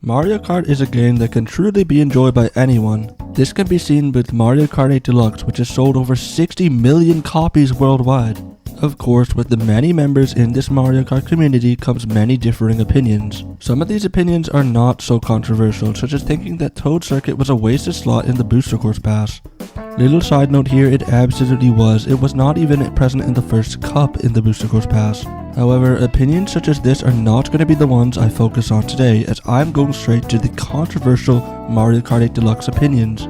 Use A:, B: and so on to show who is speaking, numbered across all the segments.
A: Mario Kart is a game that can truly be enjoyed by anyone. This can be seen with Mario Kart 8 Deluxe, which has sold over 60 million copies worldwide. Of course, with the many members in this Mario Kart community comes many differing opinions. Some of these opinions are not so controversial, such as thinking that Toad Circuit was a wasted slot in the Booster Course Pass. Little side note here, it absolutely was. It was not even present in the first cup in the Booster Course Pass. However, opinions such as this are not going to be the ones I focus on today, as I'm going straight to the controversial Mario Kart 8 Deluxe opinions.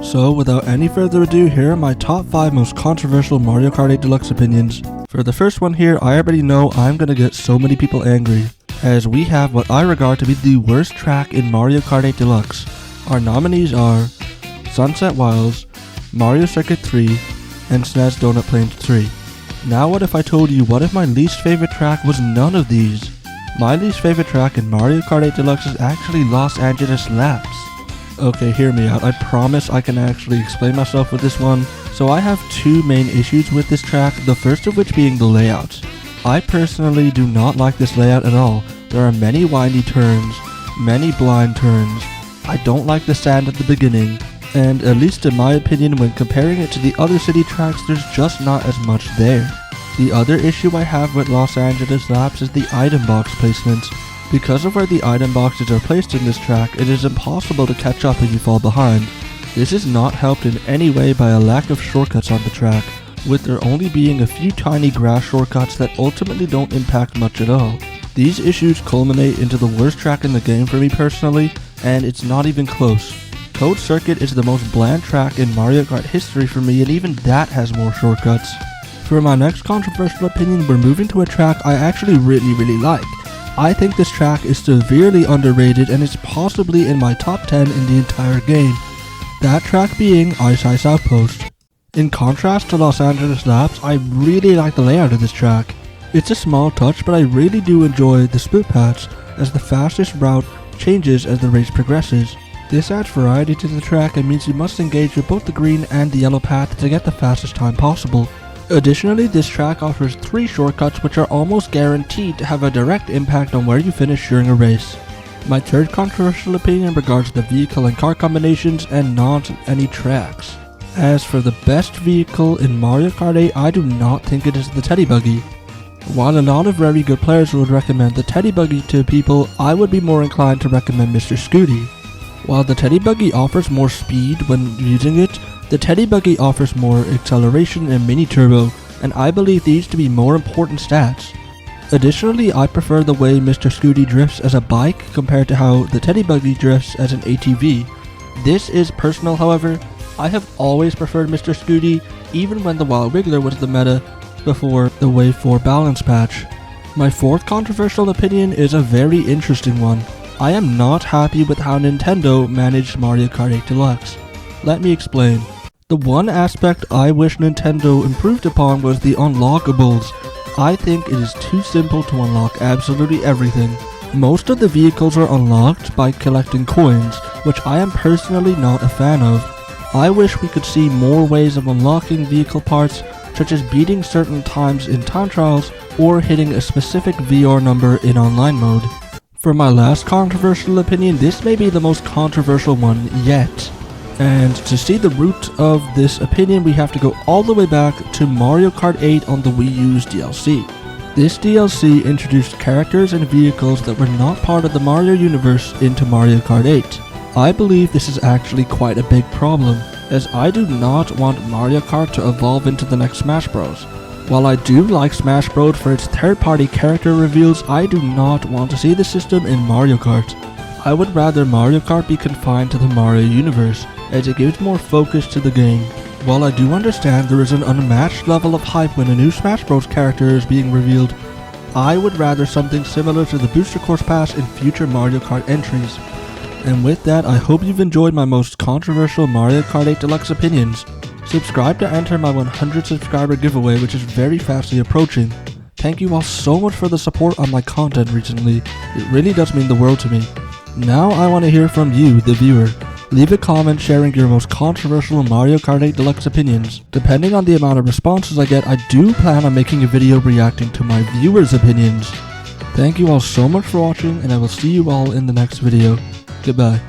A: So without any further ado, here are my top 5 most controversial Mario Kart 8 Deluxe opinions. For the first one here, I already know I'm going to get so many people angry, as we have what I regard to be the worst track in Mario Kart 8 Deluxe. Our nominees are Sunset Wilds, Mario Circuit 3, and SNES Donut Plains 3. Now what if I told you what if my least favorite track was none of these? My least favorite track in Mario Kart 8 Deluxe is actually Los Angeles Laps. Okay, hear me out. I promise I can actually explain myself with this one. So I have two main issues with this track, the first of which being the layout. I personally do not like this layout at all. There are many windy turns, many blind turns. I don't like the sand at the beginning, and at least in my opinion when comparing it to the other city tracks, there's just not as much there. The other issue I have with Los Angeles Laps is the item box placement. Because of where the item boxes are placed in this track, it is impossible to catch up if you fall behind. This is not helped in any way by a lack of shortcuts on the track, with there only being a few tiny grass shortcuts that ultimately don't impact much at all. These issues culminate into the worst track in the game for me personally, and it's not even close. Toad Circuit is the most bland track in Mario Kart history for me, and even that has more shortcuts. For my next controversial opinion, we're moving to a track I actually really like. I think this track is severely underrated and is possibly in my top 10 in the entire game. That track being Ice Ice Outpost. In contrast to Los Angeles Laps, I really like the layout of this track. It's a small touch, but I really do enjoy the split paths, as the fastest route changes as the race progresses. This adds variety to the track and means you must engage with both the green and the yellow path to get the fastest time possible. Additionally, this track offers 3 shortcuts which are almost guaranteed to have a direct impact on where you finish during a race. My third controversial opinion regards the vehicle and car combinations and not any tracks. As for the best vehicle in Mario Kart 8, I do not think it is the Teddy Buggy. While a lot of very good players would recommend the Teddy Buggy to people, I would be more inclined to recommend Mr. Scooty. While the Teddy Buggy offers more speed when using it, the Teddy Buggy offers more acceleration and mini turbo, and I believe these to be more important stats. Additionally, I prefer the way Mr. Scooty drifts as a bike compared to how the Teddy Buggy drifts as an ATV. This is personal, however. I have always preferred Mr. Scooty, even when the Wild Wiggler was the meta before the Wave 4 balance patch. My fourth controversial opinion is a very interesting one. I am not happy with how Nintendo managed Mario Kart 8 Deluxe. Let me explain. The one aspect I wish Nintendo improved upon was the unlockables. I think it is too simple to unlock absolutely everything. Most of the vehicles are unlocked by collecting coins, which I am personally not a fan of. I wish we could see more ways of unlocking vehicle parts, such as beating certain times in time trials or hitting a specific VR number in online mode. For my last controversial opinion, this may be the most controversial one yet. And to see the root of this opinion, we have to go all the way back to Mario Kart 8 on the Wii U's DLC. This DLC introduced characters and vehicles that were not part of the Mario universe into Mario Kart 8. I believe this is actually quite a big problem, as I do not want Mario Kart to evolve into the next Smash Bros. While I do like Smash Bros for its third-party character reveals, I do not want to see the system in Mario Kart. I would rather Mario Kart be confined to the Mario universe, as it gives more focus to the game. While I do understand there is an unmatched level of hype when a new Smash Bros character is being revealed, I would rather something similar to the Booster Course Pass in future Mario Kart entries. And with that, I hope you've enjoyed my most controversial Mario Kart 8 Deluxe opinions. Subscribe to enter my 100 subscriber giveaway, which is very fastly approaching. Thank you all so much for the support on my content recently. It really does mean the world to me. Now I want to hear from you, the viewer. Leave a comment sharing your most controversial Mario Kart 8 Deluxe opinions. Depending on the amount of responses I get, I do plan on making a video reacting to my viewers' opinions. Thank you all so much for watching, and I will see you all in the next video. Goodbye.